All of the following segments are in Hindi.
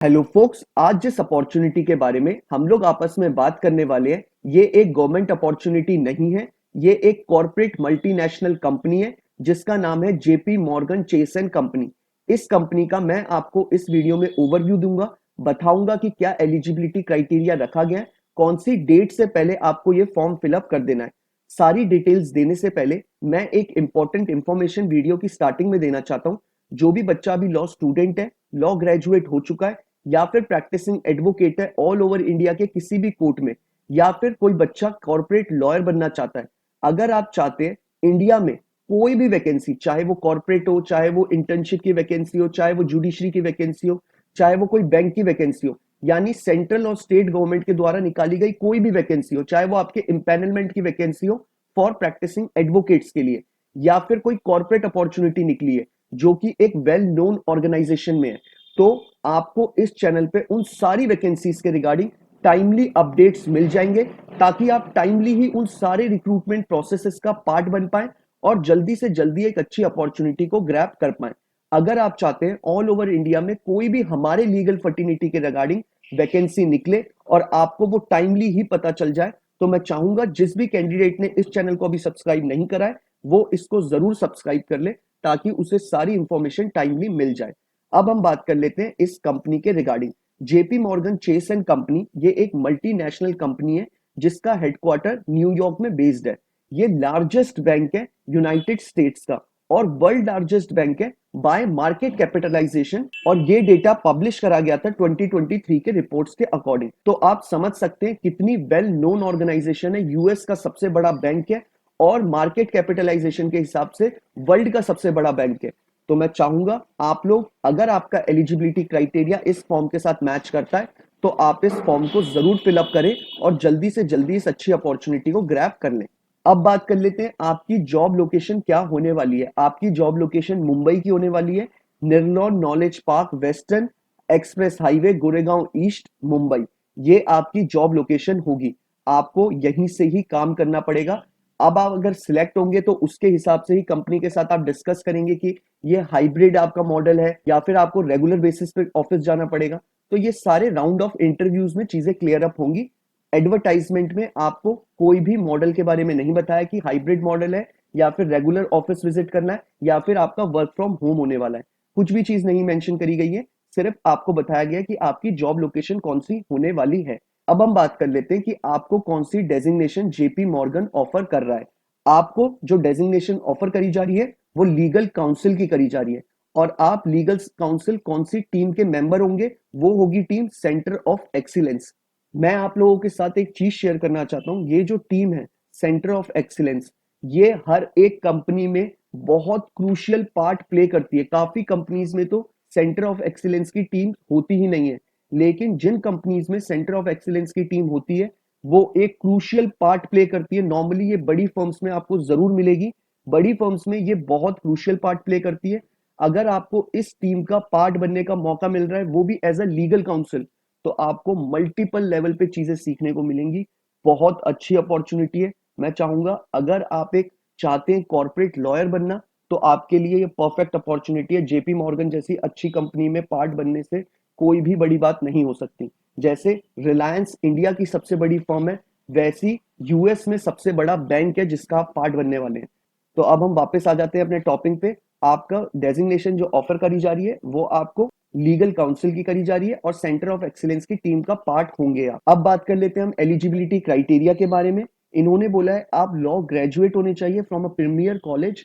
हेलो फोक्स, आज जिस अपॉर्चुनिटी के बारे में हम लोग आपस में बात करने वाले हैं, ये एक गवर्नमेंट अपॉर्चुनिटी नहीं है। ये एक कॉर्पोरेट मल्टीनेशनल कंपनी है जिसका नाम है JP Morgan Chase and company. इस कंपनी का मैं आपको इस वीडियो में ओवरव्यू दूंगा, बताऊंगा कि क्या एलिजिबिलिटी क्राइटेरिया रखा गया है, कौन सी डेट से पहले आपको ये फॉर्म फिलअप कर देना है। सारी डिटेल्स देने से पहले मैं एक इंपॉर्टेंट इंफॉर्मेशन वीडियो की स्टार्टिंग में देना चाहता हूँ। जो भी बच्चा अभी लॉ स्टूडेंट है, लॉ ग्रेजुएट हो चुका है या फिर प्रैक्टिसिंग एडवोकेट है ऑल ओवर इंडिया के किसी भी कोर्ट में, या फिर कोई बच्चा कॉर्पोरेट लॉयर बनना चाहता है, अगर आप चाहते हैं इंडिया में कोई भी वैकेंसी, चाहे वो कॉर्पोरेट हो, चाहे वो इंटर्नशिप की वैकेंसी हो, चाहे वो जुडिशरी की वैकेंसी हो, चाहे वो कोई बैंक की वैकेंसी हो, यानी सेंट्रल और स्टेट गवर्नमेंट के द्वारा निकाली गई कोई भी वैकेंसी हो, चाहे वो आपके इंपैनलमेंट की वैकेंसी हो फॉर प्रैक्टिसिंग एडवोकेट्स के लिए, या फिर कोई कॉर्पोरेट अपॉर्चुनिटी निकली है जो कि एक वेल नोन ऑर्गेनाइजेशन में है, तो आपको इस चैनल पे उन सारी वैकेंसीज के रिगार्डिंग टाइमली अपडेट्स मिल जाएंगे, ताकि आप टाइमली ही उन सारे रिक्रूटमेंट प्रोसेसेस का पार्ट बन पाए और जल्दी से जल्दी एक अच्छी अपॉर्चुनिटी को ग्रैब कर पाए। अगर आप चाहते हैं ऑल ओवर इंडिया में कोई भी हमारे लीगल फर्टिनिटी के रिगार्डिंग वैकेंसी निकले और आपको वो टाइमली ही पता चल जाए, तो मैं चाहूंगा जिस भी कैंडिडेट ने इस चैनल को अभी सब्सक्राइब नहीं करा है वो इसको जरूर सब्सक्राइब कर ले, ताकि उसे सारी इंफॉर्मेशन टाइमली मिल जाए। अब हम बात कर लेते हैं इस कंपनी के regarding. JP Morgan Chase and company ये एक मल्टीनेशनल कंपनी है जिसका हेडक्वार्टर न्यूयॉर्क में बेस्ड है। ये लार्जेस्ट बैंक है यूनाइटेड स्टेट्स का और वर्ल्ड लार्जेस्ट बैंक है बाय मार्केट कैपिटलाइजेशन, और ये डेटा पब्लिश करा गया था 2023 के रिपोर्ट्स के अकॉर्डिंग। तो आप समझ सकते हैं कितनी वेल नोन ऑर्गेनाइजेशन है, यूएस का सबसे बड़ा बैंक है और मार्केट कैपिटलाइजेशन के हिसाब से वर्ल्ड का सबसे बड़ा बैंक है। तो मैं चाहूंगा आप लोग, अगर आपका एलिजिबिलिटी क्राइटेरिया इस फॉर्म के साथ मैच करता है, तो आप इस फॉर्म को जरूर फिलअप करें और जल्दी से जल्दी इस अच्छी अपॉर्चुनिटी को ग्रैब कर लें। अब बात कर लेते हैं आपकी जॉब लोकेशन क्या होने वाली है। आपकी जॉब लोकेशन मुंबई की होने वाली है। Nirlon knowledge park western express highway Goregaon east Mumbai, ये आपकी जॉब लोकेशन होगी। आपको यहीं से ही काम करना पड़ेगा। अब आप अगर सिलेक्ट होंगे तो उसके हिसाब से ही कंपनी के साथ आप डिस्कस करेंगे कि ये हाइब्रिड आपका मॉडल है या फिर आपको रेगुलर बेसिस पे ऑफिस जाना पड़ेगा। तो ये सारे राउंड ऑफ इंटरव्यूज में चीजें क्लियर अप होंगी। एडवर्टाइजमेंट में आपको कोई भी मॉडल के बारे में नहीं बताया कि हाइब्रिड मॉडल है या फिर रेगुलर ऑफिस विजिट करना है या फिर आपका वर्क फ्रॉम होम होने वाला है। कुछ भी चीज नहीं मेंशन करी गई है, सिर्फ आपको बताया गया कि आपकी जॉब लोकेशन कौन सी होने वाली है। अब हम बात कर लेते हैं कि आपको कौन सी डेजिग्नेशन जेपी मॉर्गन ऑफर कर रहा है। आपको जो डेजिग्नेशन ऑफर करी जा रही है वो लीगल काउंसिल की करी जा रही है, और आप लीगल काउंसिल कौन सी टीम के मेंबर होंगे, वो होगी टीम सेंटर ऑफ एक्सीलेंस। मैं आप लोगों के साथ एक चीज शेयर करना चाहता हूं, ये जो टीम है सेंटर ऑफ एक्सीलेंस, ये हर एक कंपनी में बहुत क्रूशियल पार्ट प्ले करती है। काफी कंपनीज में तो सेंटर ऑफ एक्सीलेंस की टीम होती ही नहीं है, लेकिन जिन कंपनीज में सेंटर ऑफ एक्सीलेंस की टीम होती है वो एक क्रूशियल पार्ट प्ले करती है। नॉर्मली ये बड़ी फर्म्स में आपको जरूर मिलेगी, बड़ी फर्म्स में ये बहुत क्रूशियल पार्ट प्ले करती है। अगर आपको इस टीम का पार्ट बनने का मौका मिल रहा है, वो भी एज अ लीगल काउंसिल, तो आपको मल्टीपल लेवल पे चीजें सीखने को मिलेंगी। बहुत अच्छी अपॉर्चुनिटी है। मैं चाहूंगा अगर आप एक चाहते हैं कॉर्पोरेट लॉयर बनना, तो आपके लिए ये परफेक्ट अपॉर्चुनिटी है। जेपी मॉर्गन जैसी अच्छी कंपनी में पार्ट बनने से कोई भी बड़ी बात नहीं हो सकती। जैसे रिलायंस इंडिया की सबसे बड़ी फर्म है, वैसी यूएस में सबसे बड़ा बैंक है जिसका आप पार्ट बनने वाले हैं। तो अब हम वापस आ जाते हैं अपने टॉपिक पे। आपका डेजिग्नेशन जो ऑफर करी जा रही है वो आपको लीगल काउंसिल की करी जा रही है और सेंटर ऑफ एक्सीलेंस की टीम का पार्ट होंगे आप। अब बात कर लेते हैं हम एलिजिबिलिटी क्राइटेरिया के बारे में। इन्होंने बोला है आप लॉ ग्रेजुएट होने चाहिए from a premier college,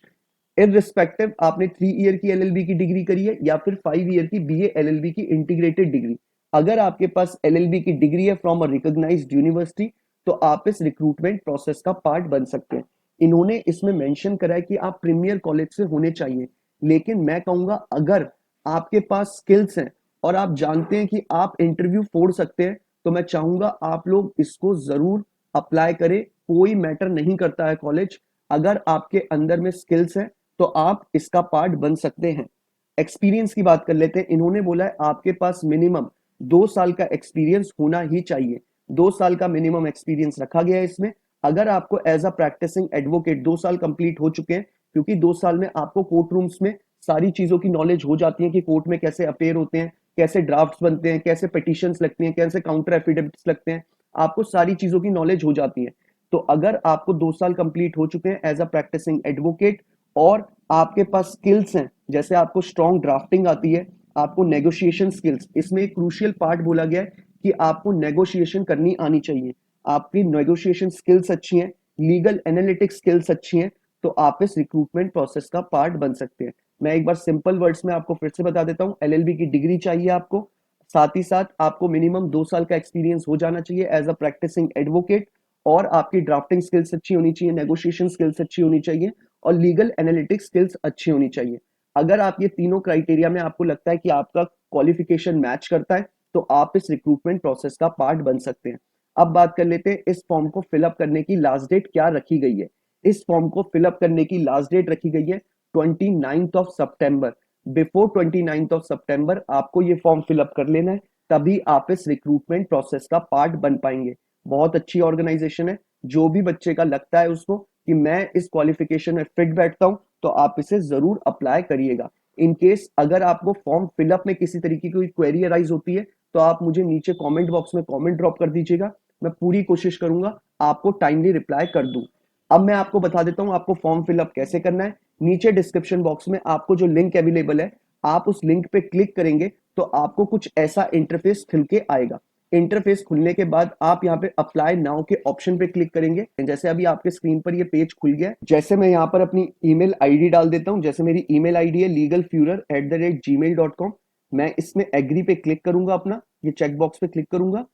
irrespective आपने 3 ईयर की एलएलबी की डिग्री करी है या फिर 5 ईयर की बीए एलएलबी की इंटीग्रेटेड डिग्री। अगर आपके पास एलएलबी की डिग्री है फ्रॉम अ रिकॉग्नाइज्ड यूनिवर्सिटी, तो आप इस रिक्रूटमेंट प्रोसेस का पार्ट बन सकते हैं। इन्होंने इसमें मेंशन करा है कि आप प्रीमियर कॉलेज से होने चाहिए, लेकिन मैं कहूंगा अगर आपके पास स्किल्स हैं और आप जानते हैं कि आप इंटरव्यू फोड़ सकते हैं, तो मैं चाहूंगा आप लोग इसको जरूर अप्लाई करें। कोई मैटर नहीं करता है कॉलेज, अगर आपके अंदर में स्किल्स है तो आप इसका पार्ट बन सकते हैं। एक्सपीरियंस की बात कर लेते हैं। इन्होंने बोला है आपके पास मिनिमम 2 साल का एक्सपीरियंस होना ही चाहिए। 2 साल का मिनिमम एक्सपीरियंस रखा गया है इसमें। अगर आपको एज अ प्रैक्टिसिंग एडवोकेट 2 साल कंप्लीट हो चुके हैं, क्योंकि 2 साल में आपको कोर्ट रूम्स में सारी चीजों की नॉलेज हो जाती है कि कोर्ट में कैसे अपेयर होते हैं, कैसे ड्राफ्ट्स बनते हैं, कैसे पिटीशंस लगती हैं, कैसे काउंटर एफिडेविट्स लगते हैं, आपको सारी चीज़ों की नॉलेज हो जाती है। तो अगर आपको 2 साल कंप्लीट हो चुके हैं एज़ अ प्रैक्टिसिंग एडवोकेट और आपके पास स्किल्स हैं, जैसे आपको स्ट्रॉन्ग ड्राफ्टिंग आती है, आपको नेगोशिएशन स्किल्स, इसमें एक क्रूशियल पार्ट बोला गया है कि आपको नेगोशिएशन करनी आनी चाहिए। आपकी नेगोशिएशन स्किल्स अच्छी हैं, लीगल एनालिटिक्स स्किल्स अच्छी हैं, तो आप इस रिक्रूटमेंट प्रोसेस का पार्ट बन सकते हैं। मैं एक बार सिंपल वर्ड्स में आपको फिर से बता देता हूँ, एलएलबी की डिग्री चाहिए आपको, साथ ही साथ आपको मिनिमम 2 साल का एक्सपीरियंस हो जाना चाहिए एज अ प्रैक्टिसिंग एडवोकेट और आपकी ड्राफ्टिंग स्किल्स अच्छी होनी चाहिए, नेगोशिएशन स्किल्स अच्छी होनी चाहिए और लीगल एनालिटिक्स स्किल्स अच्छी होनी चाहिए। अगर आप ये तीनों क्राइटेरिया में आपको लगता है कि आपका क्वालिफिकेशन मैच करता है, तो आप इस रिक्रूटमेंट प्रोसेस का पार्ट बन सकते हैं। अब बात कर लेते हैं इस फॉर्म को फिलअप करने की लास्ट डेट क्या रखी गई है। इस फॉर्म को फिलअप करने की लास्ट डेट रखी गई है 29 ऑफ सितंबर। बिफोर 29 ऑफ सितंबर आपको ये फॉर्म फिलअप कर लेना है, तभी आप इस रिक्रूटमेंट प्रोसेस का पार्ट बन पाएंगे। बहुत अच्छी ऑर्गेनाइजेशन है, जो भी बच्चे का लगता है उसको कि मैं इस क्वालिफिकेशन में फिट बैठता हूं, तो आप इसे जरूर अप्लाई करिएगा। इन केस अगर आपको फॉर्म फिलअप में किसी तरीके की कोई क्वेरी अराइज होती है, तो आप मुझे नीचे कमेंट बॉक्स में कमेंट ड्रॉप कर दीजिएगा। मैं पूरी कोशिश करूंगा आपको टाइमली रिप्लाई कर दूं। अब मैं आपको बता देता हूं आपको फॉर्म फिलअप कैसे करना है। नीचे डिस्क्रिप्शन बॉक्स में आपको जो लिंक अवेलेबल है, आप उस लिंक पे क्लिक करेंगे तो आपको कुछ ऐसा इंटरफेस खुल के आएगा। इंटरफेस खुलने के बाद आप यहाँ पे अप्लाई नाउ के ऑप्शन पे क्लिक करेंगे। जैसे अभी आपके स्क्रीन पर ये पेज खुल गया है, जैसे मैं यहाँ पर अपनी ईमेल आईडी डाल देता हूँ। जैसे मेरी ईमेल आईडी है legalfurer@gmail.com। मैं इसमें एग्री पे क्लिक करूंगा, अपना ये चेक बॉक्स पे क्लिक करूंगा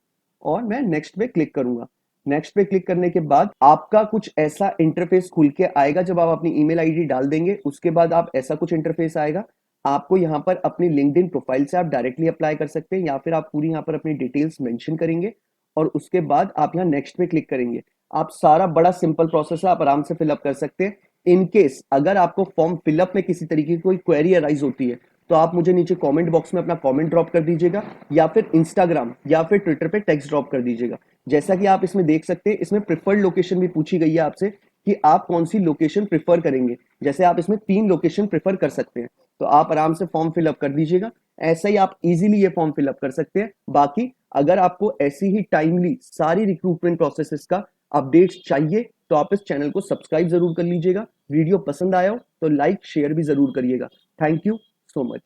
और मैं नेक्स्ट पे क्लिक करूंगा। नेक्स्ट पे क्लिक करने के बाद आपका कुछ ऐसा इंटरफेस खुल के आएगा। जब आप अपनी ईमेल आईडी डाल देंगे उसके बाद आप ऐसा कुछ इंटरफेस आएगा। आपको यहाँ पर अपनी लिंक्डइन प्रोफाइल से आप डायरेक्टली अप्लाई कर सकते हैं या फिर आप पूरी यहाँ पर अपनी डिटेल्स मेंशन करेंगे और उसके बाद आप यहाँ नेक्स्ट पे क्लिक करेंगे। आप सारा बड़ा सिंपल प्रोसेस है, आप आराम से फिलअप कर सकते हैं। इन केस अगर आपको फॉर्म फिलअप में किसी तरीके की कोई क्वेरी अराइज होती है, तो आप मुझे नीचे कमेंट बॉक्स में अपना कमेंट ड्रॉप कर दीजिएगा या फिर इंस्टाग्राम या फिर ट्विटर पे टेक्स्ट ड्रॉप कर दीजिएगा। जैसा कि आप इसमें देख सकते हैं, इसमें प्रिफर्ड लोकेशन भी पूछी गई है आपसे कि आप कौन सी लोकेशन प्रिफर करेंगे। जैसे आप इसमें 3 लोकेशन प्रिफर कर सकते हैं, तो आप आराम से फॉर्म फिलअप कर दीजिएगा। ऐसा ही आप इजीली ये फॉर्म फिलअप कर सकते हैं। बाकी अगर आपको ऐसी ही टाइमली सारी रिक्रूटमेंट प्रोसेसेस का अपडेट्स चाहिए, तो आप इस चैनल को सब्सक्राइब जरूर कर लीजिएगा। वीडियो पसंद आया हो तो लाइक शेयर भी जरूर करिएगा। Thank you so much.